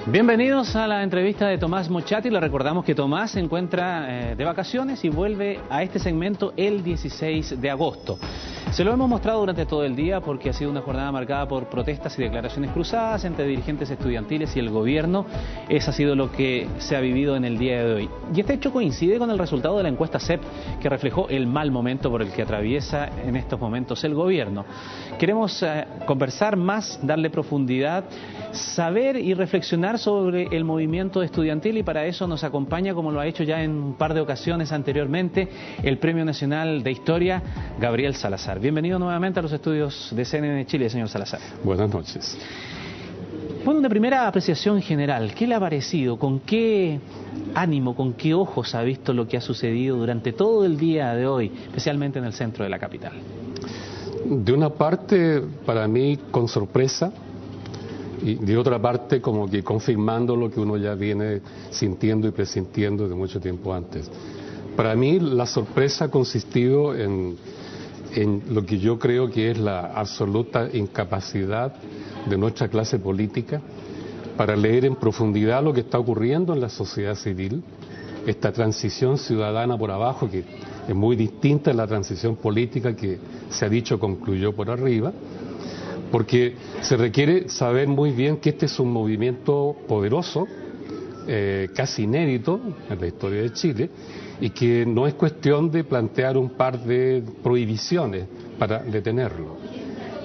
Bienvenidos a la entrevista de Tomás Mochati. Le recordamos que Tomás se encuentra de vacaciones y vuelve a este segmento el 16 de agosto. Se lo hemos mostrado durante todo el día porque ha sido una jornada marcada por protestas y declaraciones cruzadas entre dirigentes estudiantiles y el gobierno. Eso ha sido lo que se ha vivido en el día de hoy. Y este hecho coincide con el resultado de la encuesta CEP, que reflejó el mal momento por el que atraviesa en estos momentos el gobierno. Queremos conversar más, darle profundidad, saber y reflexionar sobre el movimiento estudiantil, y para eso nos acompaña, como lo ha hecho ya en un par de ocasiones anteriormente, el Premio Nacional de Historia, Gabriel Salazar. Bienvenido nuevamente a los estudios de CNN Chile, señor Salazar. Buenas noches. Bueno, una primera apreciación general, ¿qué le ha parecido? ¿Con qué ánimo, con qué ojos ha visto lo que ha sucedido durante todo el día de hoy, especialmente en el centro de la capital? De una parte, para mí, con sorpresa, y de otra parte, como que confirmando lo que uno ya viene sintiendo y presintiendo de mucho tiempo antes. Para mí, la sorpresa ha consistido en lo que yo creo que es la absoluta incapacidad de nuestra clase política para leer en profundidad lo que está ocurriendo en la sociedad civil, esta transición ciudadana por abajo, que es muy distinta a la transición política que se ha dicho concluyó por arriba, porque se requiere saber muy bien que este es un movimiento poderoso, casi inédito en la historia de Chile, y que no es cuestión de plantear un par de prohibiciones para detenerlo.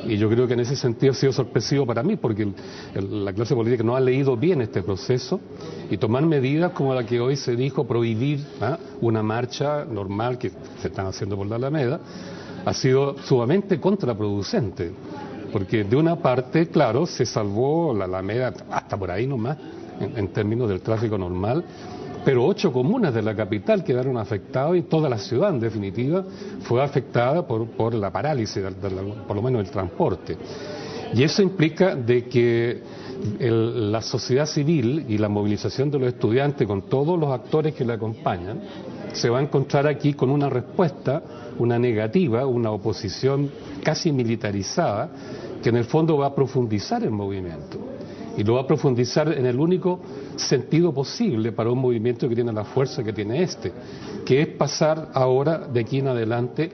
Y yo creo que en ese sentido ha sido sorpresivo para mí, porque la clase política no ha leído bien este proceso, y tomar medidas como la que hoy se dijo, prohibir una marcha normal que se están haciendo por la Alameda, ha sido sumamente contraproducente. Porque de una parte, claro, se salvó la Alameda hasta por ahí nomás, en términos del tráfico normal, pero 8 comunas de la capital quedaron afectadas y toda la ciudad, en definitiva, fue afectada por la parálisis, por lo menos el transporte. Y eso implica de que la sociedad civil y la movilización de los estudiantes, con todos los actores que la acompañan, se va a encontrar aquí con una respuesta, una negativa, una oposición casi militarizada, que en el fondo va a profundizar el movimiento. Y lo va a profundizar en el único sentido posible para un movimiento que tiene la fuerza que tiene este, que es pasar ahora, de aquí en adelante,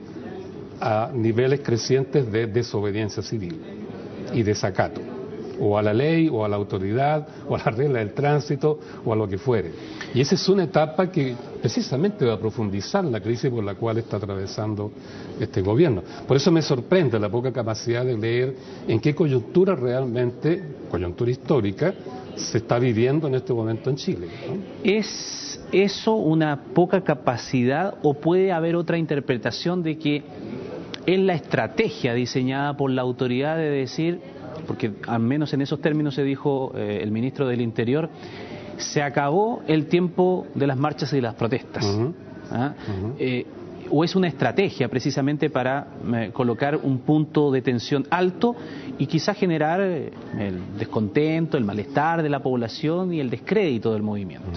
a niveles crecientes de desobediencia civil y desacato, o a la ley, o a la autoridad, o a la regla del tránsito, o a lo que fuere. Y esa es una etapa que precisamente va a profundizar la crisis por la cual está atravesando este gobierno. Por eso me sorprende la poca capacidad de leer en qué coyuntura realmente, coyuntura histórica, se está viviendo en este momento en Chile, ¿no? ¿Es eso una poca capacidad o puede haber otra interpretación de que es la estrategia diseñada por la autoridad de decir, porque al menos en esos términos se dijo el ministro del Interior, se acabó el tiempo de las marchas y de las protestas? ¿O es una estrategia precisamente para colocar un punto de tensión alto y quizás generar el descontento, el malestar de la población y el descrédito del movimiento?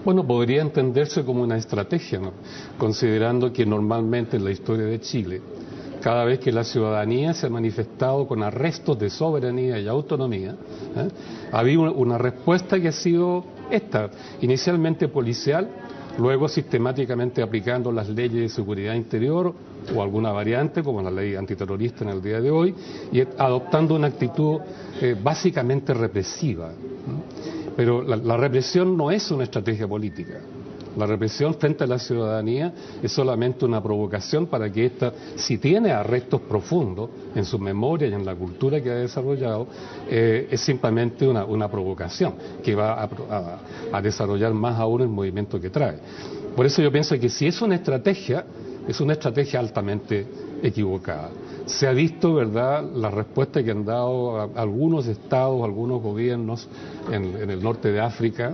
Bueno, podría entenderse como una estrategia, ¿no? Considerando que normalmente en la historia de Chile, cada vez que la ciudadanía se ha manifestado con arrestos de soberanía y autonomía, ha habido una respuesta que ha sido esta, inicialmente policial, luego sistemáticamente aplicando las leyes de seguridad interior o alguna variante como la ley antiterrorista en el día de hoy, y adoptando una actitud básicamente represiva. Pero la represión no es una estrategia política. La represión frente a la ciudadanía es solamente una provocación para que ésta, si tiene arrestos profundos en su memoria y en la cultura que ha desarrollado, es simplemente una provocación que va a desarrollar más aún el movimiento que trae. Por eso yo pienso que si es una estrategia altamente equivocada. Se ha visto, ¿verdad?, la respuesta que han dado algunos estados, algunos gobiernos en el norte de África,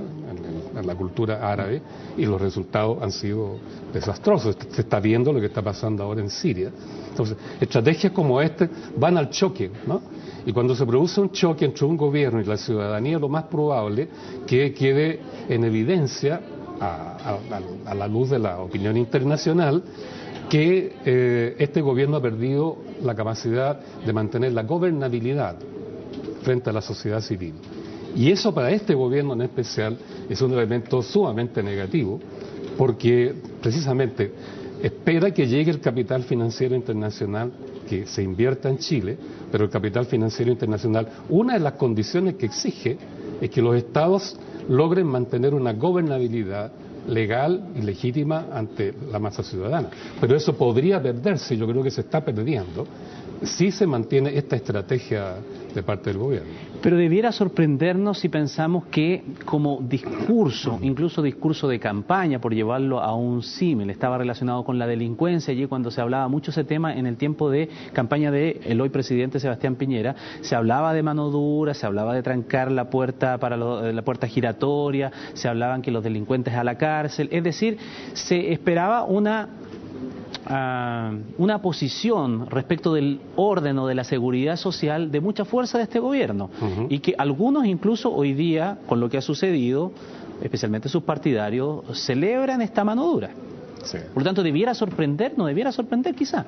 en la cultura árabe, y los resultados han sido desastrosos. Se está viendo lo que está pasando ahora en Siria. Entonces, estrategias como esta van al choque, ¿no? Y cuando se produce un choque entre un gobierno y la ciudadanía, lo más probable que quede en evidencia, a la luz de la opinión internacional, que este gobierno ha perdido la capacidad de mantener la gobernabilidad frente a la sociedad civil. Y eso para este gobierno en especial es un elemento sumamente negativo, porque precisamente espera que llegue el capital financiero internacional, que se invierta en Chile, pero el capital financiero internacional, una de las condiciones que exige es que los estados logren mantener una gobernabilidad legal y legítima ante la masa ciudadana. Pero eso podría perderse, yo creo que se está perdiendo, si se mantiene esta estrategia de parte del gobierno. Pero debiera sorprendernos si pensamos que como discurso, incluso discurso de campaña, por llevarlo a un símil, estaba relacionado con la delincuencia, allí cuando se hablaba mucho ese tema en el tiempo de campaña del hoy presidente Sebastián Piñera, se hablaba de mano dura, se hablaba de trancar la puerta para la puerta giratoria, se hablaban que los delincuentes a la cárcel, es decir, se esperaba una posición respecto del orden o de la seguridad social de mucha fuerza de este gobierno, y que algunos incluso hoy día, con lo que ha sucedido, especialmente sus partidarios, celebran esta mano dura. Sí. Por lo tanto, debiera sorprender quizá.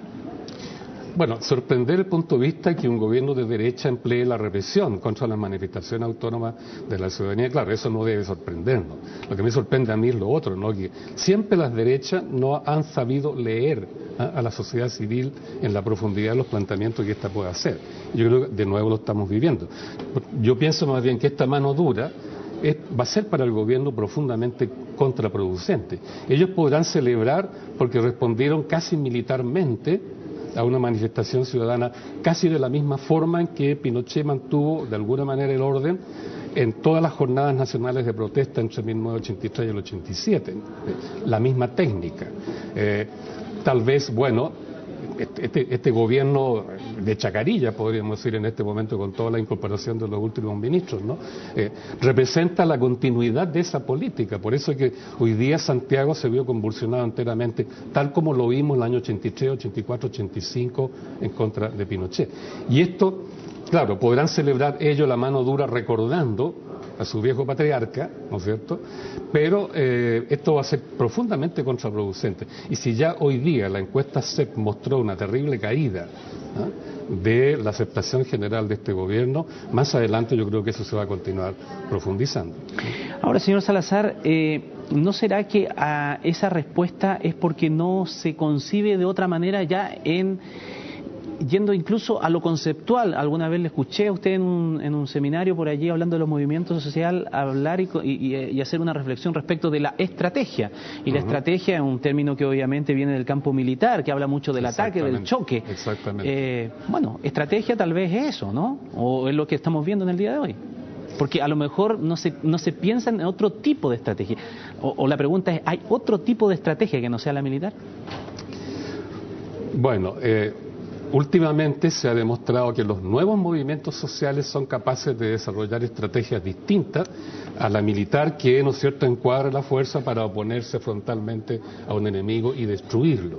Bueno, sorprender el punto de vista que un gobierno de derecha emplee la represión contra la manifestación autónoma de la ciudadanía. Claro, eso no debe sorprendernos. Lo que me sorprende a mí es lo otro, ¿no? Que siempre las derechas no han sabido leer a la sociedad civil en la profundidad de los planteamientos que ésta puede hacer. Yo creo que de nuevo lo estamos viviendo. Yo pienso más bien que esta mano dura va a ser para el gobierno profundamente contraproducente. Ellos podrán celebrar porque respondieron casi militarmente a una manifestación ciudadana casi de la misma forma en que Pinochet mantuvo de alguna manera el orden en todas las jornadas nacionales de protesta entre 1983 y el 87, la misma técnica. Tal vez, bueno, este gobierno de chacarilla, podríamos decir en este momento, con toda la incorporación de los últimos ministros, ¿no? Representa la continuidad de esa política. Por eso es que hoy día Santiago se vio convulsionado enteramente, tal como lo vimos en el año 83, 84, 85 en contra de Pinochet. Y esto, claro, podrán celebrar ellos la mano dura recordando a su viejo patriarca, ¿no es cierto? Pero esto va a ser profundamente contraproducente. Y si ya hoy día la encuesta CEP mostró una terrible caída de la aceptación general de este gobierno, más adelante yo creo que eso se va a continuar profundizando. Ahora, señor Salazar, ¿no será que esa respuesta es porque no se concibe de otra manera ya yendo incluso a lo conceptual? Alguna vez le escuché a usted en un seminario por allí hablando de los movimientos sociales, hablar y hacer una reflexión respecto de la estrategia. Y la estrategia es un término que obviamente viene del campo militar, que habla mucho del ataque, del choque. Exactamente. Bueno, estrategia tal vez es eso, ¿no? O es lo que estamos viendo en el día de hoy. Porque a lo mejor no se piensa en otro tipo de estrategia. O la pregunta es, ¿hay otro tipo de estrategia que no sea la militar? Bueno, últimamente se ha demostrado que los nuevos movimientos sociales son capaces de desarrollar estrategias distintas a la militar que, ¿no es cierto?, encuadra la fuerza para oponerse frontalmente a un enemigo y destruirlo.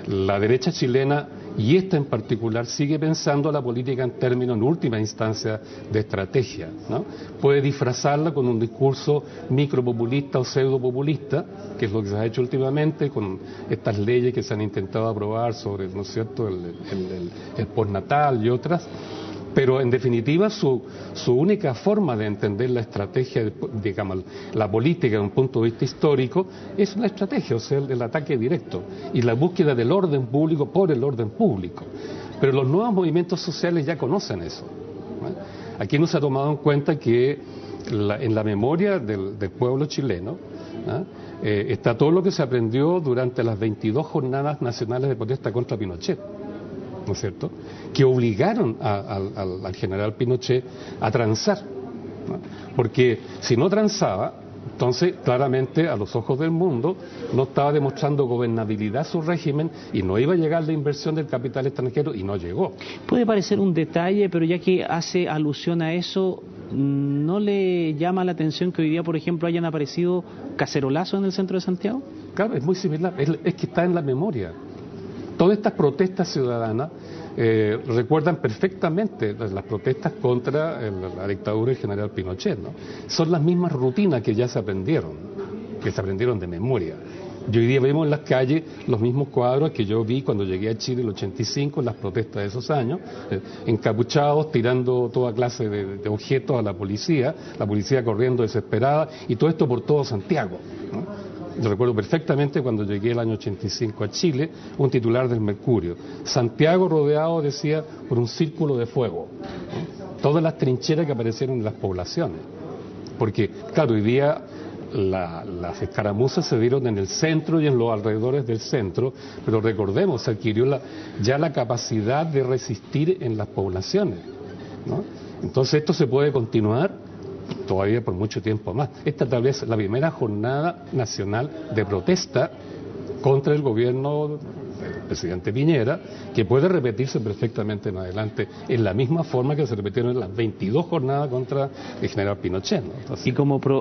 La derecha chilena, y esta en particular, sigue pensando la política en términos, en última instancia, de estrategia, ¿no? Puede disfrazarla con un discurso micropopulista o pseudopopulista, que es lo que se ha hecho últimamente con estas leyes que se han intentado aprobar sobre, ¿no es cierto?, el postnatal y otras. Pero en definitiva su única forma de entender la estrategia, digamos, la política desde un punto de vista histórico, es la estrategia, o sea, el ataque directo y la búsqueda del orden público por el orden público. Pero los nuevos movimientos sociales ya conocen eso, ¿no? Aquí no se ha tomado en cuenta que en la memoria del pueblo chileno, ¿no?, está todo lo que se aprendió durante las 22 jornadas nacionales de protesta contra Pinochet, ¿no es cierto?, que obligaron al general Pinochet a transar, ¿no? Porque si no transaba, entonces claramente a los ojos del mundo no estaba demostrando gobernabilidad su régimen y no iba a llegar la inversión del capital extranjero, y no llegó. Puede parecer un detalle, pero ya que hace alusión a eso, ¿no le llama la atención que hoy día, por ejemplo, hayan aparecido cacerolazos en el centro de Santiago? Claro, es muy similar, es que está en la memoria. Todas estas protestas ciudadanas recuerdan perfectamente las protestas contra la dictadura del general Pinochet, ¿no? Son las mismas rutinas que ya se aprendieron de memoria. Y hoy día vemos en las calles los mismos cuadros que yo vi cuando llegué a Chile en el 85, en las protestas de esos años, encapuchados, tirando toda clase de objetos a la policía corriendo desesperada, y todo esto por todo Santiago, ¿no? Yo recuerdo perfectamente cuando llegué el año 85 a Chile, un titular del Mercurio: Santiago rodeado, decía, por un círculo de fuego, ¿no? Todas las trincheras que aparecieron en las poblaciones. Porque, claro, hoy día las escaramuzas se dieron en el centro y en los alrededores del centro, pero recordemos, se adquirió ya la capacidad de resistir en las poblaciones, ¿no? Entonces esto se puede continuar todavía por mucho tiempo más. Esta tal vez la primera jornada nacional de protesta contra el gobierno del presidente Piñera, que puede repetirse perfectamente en adelante en la misma forma que se repitieron en las 22 jornadas contra el general Pinochet, ¿no? Entonces,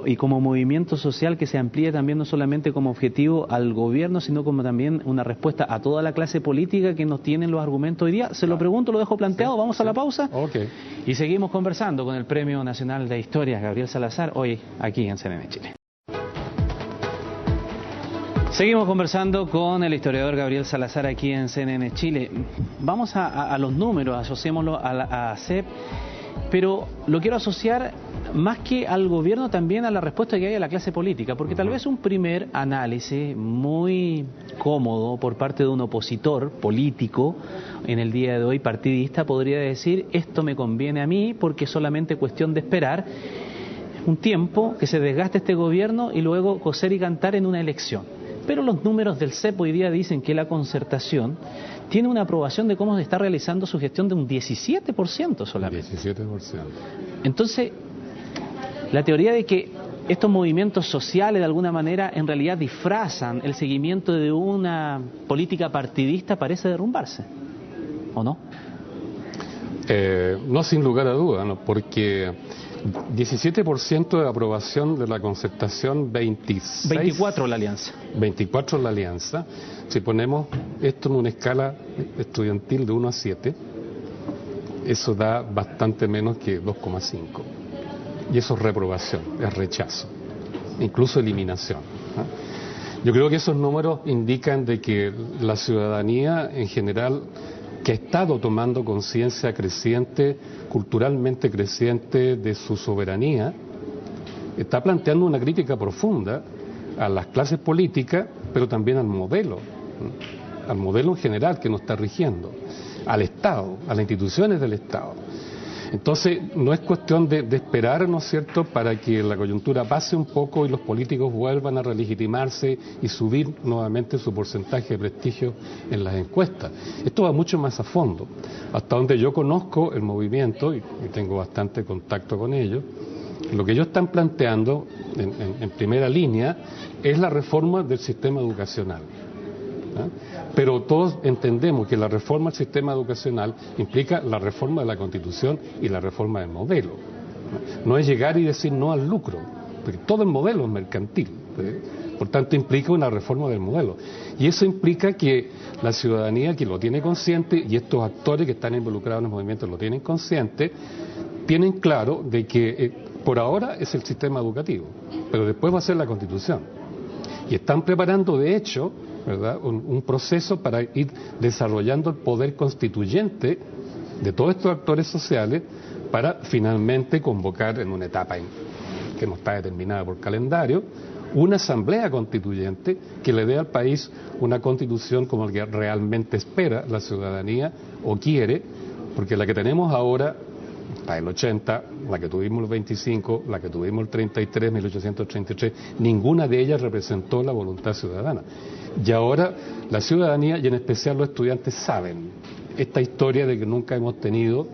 y como movimiento social que se amplíe también, no solamente como objetivo al gobierno, sino como también una respuesta a toda la clase política que nos tienen los argumentos hoy día. Se lo pregunto, lo dejo planteado, vamos a la pausa. Okay. Y seguimos conversando con el Premio Nacional de Historia Gabriel Salazar, hoy aquí en CNN Chile. Seguimos conversando con el historiador Gabriel Salazar aquí en CNN Chile. Vamos a los números, asociémoslo a CEP, pero lo quiero asociar más que al gobierno también a la respuesta que hay a la clase política, porque tal vez un primer análisis muy cómodo por parte de un opositor político en el día de hoy, partidista, podría decir: esto me conviene a mí porque es solamente cuestión de esperar un tiempo que se desgaste este gobierno y luego coser y cantar en una elección. Pero los números del CEP hoy día dicen que la Concertación tiene una aprobación de cómo se está realizando su gestión de un 17% solamente. 17%. Entonces, la teoría de que estos movimientos sociales de alguna manera en realidad disfrazan el seguimiento de una política partidista parece derrumbarse, ¿o no? No, sin lugar a dudas, ¿no? Porque 17% de aprobación de la Concertación, 24 la alianza. 24 la alianza. Si ponemos esto en una escala estudiantil de 1 a 7, eso da bastante menos que 2,5. Y eso es reprobación, es rechazo, incluso eliminación, ¿no? Yo creo que esos números indican de que la ciudadanía en general, que ha estado tomando conciencia creciente, culturalmente creciente, de su soberanía, está planteando una crítica profunda a las clases políticas, pero también al modelo en general que nos está rigiendo, al Estado, a las instituciones del Estado. Entonces, no es cuestión de esperar, ¿no es cierto?, para que la coyuntura pase un poco y los políticos vuelvan a relegitimarse y subir nuevamente su porcentaje de prestigio en las encuestas. Esto va mucho más a fondo. Hasta donde yo conozco el movimiento, y tengo bastante contacto con ellos, lo que ellos están planteando en primera línea es la reforma del sistema educacional, ¿no? Pero todos entendemos que la reforma del sistema educacional implica la reforma de la Constitución y la reforma del modelo. No es llegar y decir no al lucro, porque todo el modelo es mercantil, ¿sí? Por tanto implica una reforma del modelo. Y eso implica que la ciudadanía, que lo tiene consciente, y estos actores que están involucrados en el movimiento lo tienen consciente, tienen claro de que por ahora es el sistema educativo, pero después va a ser la Constitución. Y están preparando, de hecho, ¿verdad?, un proceso para ir desarrollando el poder constituyente de todos estos actores sociales para finalmente convocar en una etapa que no está determinada por calendario, una asamblea constituyente que le dé al país una constitución como la que realmente espera la ciudadanía o quiere, porque la que tenemos ahora, la del 80, la que tuvimos el 25, la que tuvimos el 33, 1833, ninguna de ellas representó la voluntad ciudadana. Y ahora la ciudadanía, y en especial los estudiantes, saben esta historia de que nunca hemos tenido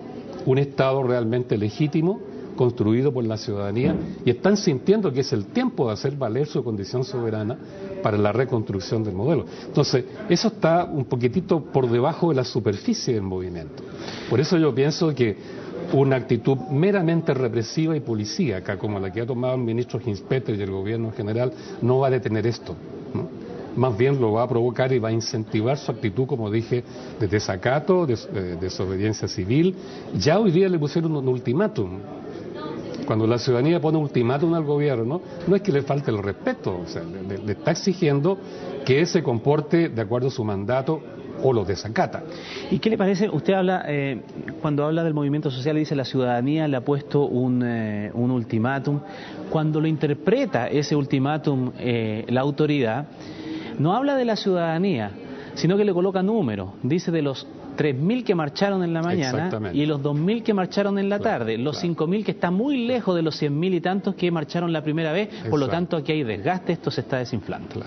un Estado realmente legítimo, construido por la ciudadanía, y están sintiendo que es el tiempo de hacer valer su condición soberana para la reconstrucción del modelo. Entonces, eso está un poquitito por debajo de la superficie del movimiento. Por eso yo pienso que una actitud meramente represiva y policíaca, como la que ha tomado el ministro Ginspeter y el gobierno en general, no va a detener esto, ¿no? Más bien lo va a provocar y va a incentivar su actitud, como dije, de desacato, de desobediencia civil. Ya hoy día le pusieron un ultimátum Cuando la ciudadanía pone ultimátum al gobierno, no es que le falte el respeto, o sea, le está exigiendo que se comporte de acuerdo a su mandato o lo desacata. ¿Y qué le parece? Usted habla, cuando habla del movimiento social, dice la ciudadanía le ha puesto un ultimátum. Cuando lo interpreta ese ultimátum la autoridad, no habla de la ciudadanía, sino que le coloca números. Dice de los 3.000 que marcharon en la mañana y los 2.000 que marcharon en la tarde, los 5.000 que está muy lejos de los 100.000 y tantos que marcharon la primera vez, por lo tanto aquí hay desgaste, esto se está desinflando.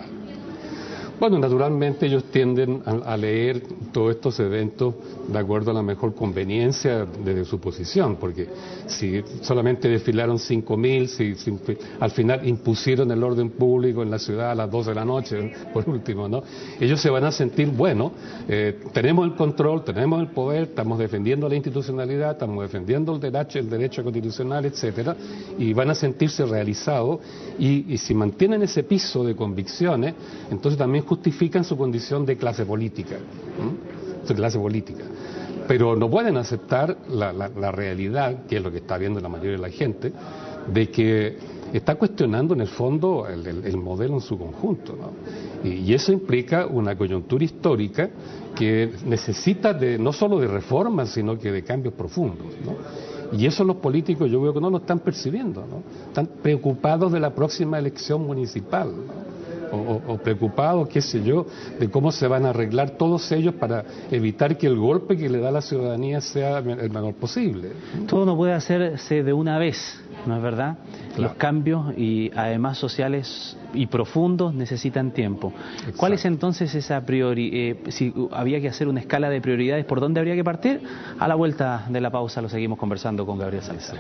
Bueno, naturalmente ellos tienden a leer todos estos eventos de acuerdo a la mejor conveniencia desde su posición, porque si solamente desfilaron 5.000, si al final impusieron el orden público en la ciudad a las 12 de la noche, por último, ¿no? Ellos se van a sentir, bueno, tenemos el control, tenemos el poder, estamos defendiendo la institucionalidad, estamos defendiendo el derecho constitucional, etcétera, y van a sentirse realizados, y si mantienen ese piso de convicciones, entonces también justifican su condición de clase política, su clase política. Pero no pueden aceptar la realidad, que es lo que está viendo la mayoría de la gente, de que está cuestionando en el fondo el modelo en su conjunto, ¿no? Y eso implica una coyuntura histórica que necesita no solo de reformas, sino que de cambios profundos, ¿no? Y eso los políticos yo veo que no lo están percibiendo, ¿no? Están preocupados de la próxima elección municipal, ¿no? O preocupados, qué sé yo, de cómo se van a arreglar todos ellos para evitar que el golpe que le da la ciudadanía sea el menor posible. Todo no puede hacerse de una vez, ¿no es verdad? Claro. Los cambios, y además sociales y profundos, necesitan tiempo. Exacto. ¿Cuál es entonces esa si había que hacer una escala de prioridades, por dónde habría que partir? A la vuelta de la pausa lo seguimos conversando con Gabriel Salazar.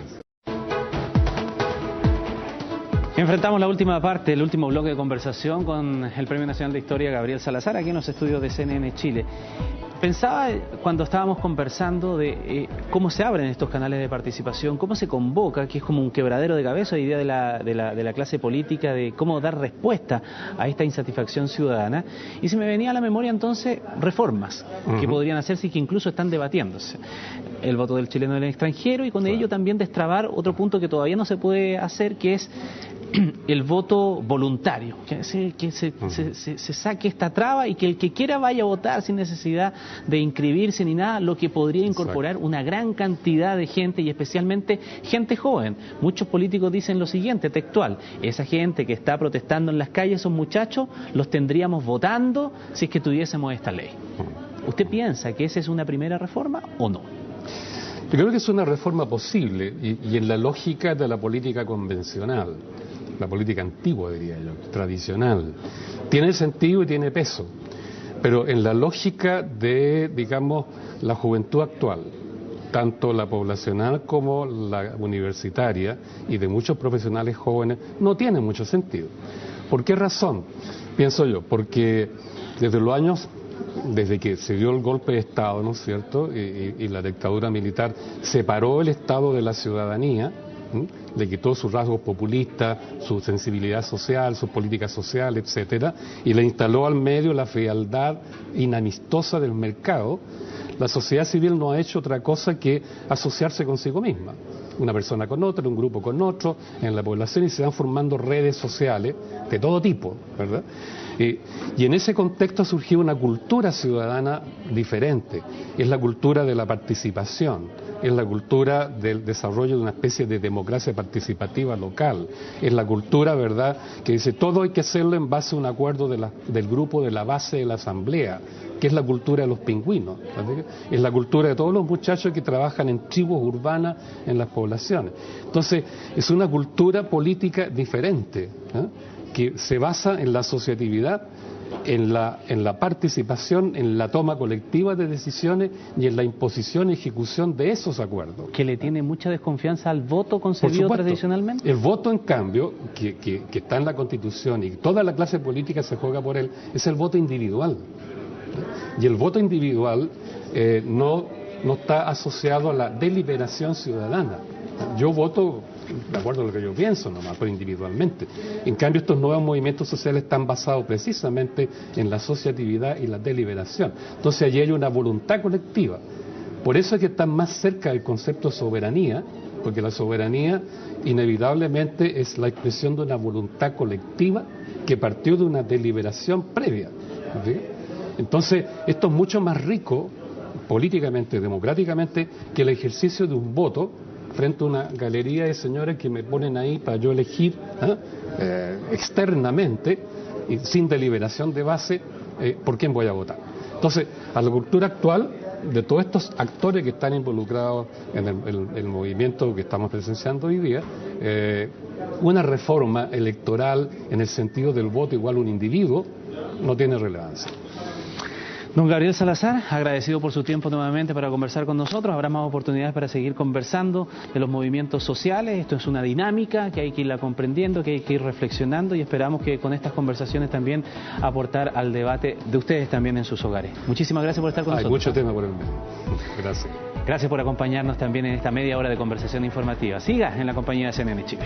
Enfrentamos la última parte, el último bloque de conversación con el Premio Nacional de Historia Gabriel Salazar, aquí en los estudios de CNN Chile. Pensaba cuando estábamos conversando de cómo se abren estos canales de participación, cómo se convoca, que es como un quebradero de cabeza hoy día de la clase política, de cómo dar respuesta a esta insatisfacción ciudadana, y se me venía a la memoria entonces reformas que podrían hacerse y que incluso están debatiéndose. El voto del chileno en el extranjero, y con ello también destrabar otro punto que todavía no se puede hacer, que es el voto voluntario, que se saque esta traba y que el que quiera vaya a votar sin necesidad de inscribirse ni nada, lo que podría incorporar una gran cantidad de gente, y especialmente gente joven. Muchos políticos dicen lo siguiente, textual: esa gente que está protestando en las calles, esos muchachos, los tendríamos votando si es que tuviésemos esta ley. ¿Usted piensa que esa es una primera reforma o no? Yo creo que es una reforma posible y en la lógica de la política convencional, la política antigua, diría yo, tradicional. Tiene sentido y tiene peso, pero en la lógica de, digamos, la juventud actual, tanto la poblacional como la universitaria y de muchos profesionales jóvenes, no tiene mucho sentido. ¿Por qué razón? Pienso yo, porque desde que se dio el golpe de Estado, ¿no es cierto?, y la dictadura militar separó el Estado de la ciudadanía, le quitó sus rasgos populistas, su sensibilidad social, sus políticas sociales, etcétera, y le instaló al medio la frialdad inamistosa del mercado. La sociedad civil no ha hecho otra cosa que asociarse consigo misma, una persona con otra, un grupo con otro, en la población, y se van formando redes sociales de todo tipo, ¿verdad? Y en ese contexto ha surgido una cultura ciudadana diferente, es la cultura de la participación, es la cultura del desarrollo de una especie de democracia participativa local, es la cultura, ¿verdad?, que dice todo hay que hacerlo en base a un acuerdo del grupo de la base de la asamblea, que es la cultura de los pingüinos, ¿verdad? Es la cultura de todos los muchachos que trabajan en tribus urbanas en las poblaciones. Entonces, es una cultura política diferente, ¿eh?, que se basa en la asociatividad, en la participación, en la toma colectiva de decisiones y en la imposición y ejecución de esos acuerdos. ¿Que le tiene mucha desconfianza al voto concebido tradicionalmente? El voto, en cambio, que está en la Constitución y toda la clase política se juega por él, es el voto individual. Y el voto individual no está asociado a la deliberación ciudadana. Yo voto de acuerdo a lo que yo pienso nomás, pero individualmente. En cambio, estos nuevos movimientos sociales están basados precisamente en la asociatividad y la deliberación. Entonces allí hay una voluntad colectiva Por eso es que están más cerca del concepto de soberanía, porque la soberanía inevitablemente es la expresión de una voluntad colectiva que partió de una deliberación previa. ¿Sí? Entonces, esto es mucho más rico políticamente, democráticamente, que el ejercicio de un voto frente a una galería de señores que me ponen ahí para yo elegir externamente y sin deliberación de base por quién voy a votar. Entonces, a la cultura actual de todos estos actores que están involucrados en el movimiento que estamos presenciando hoy día, una reforma electoral en el sentido del voto igual a un individuo no tiene relevancia. Don Gabriel Salazar, agradecido por su tiempo nuevamente para conversar con nosotros. Habrá más oportunidades para seguir conversando de los movimientos sociales. Esto es una dinámica que hay que irla comprendiendo, que hay que ir reflexionando y esperamos que con estas conversaciones también aportar al debate de ustedes también en sus hogares. Muchísimas gracias por estar con nosotros. Hay mucho tema por el medio. Gracias. Gracias por acompañarnos también en esta media hora de conversación informativa. Siga en la compañía de CNN Chile.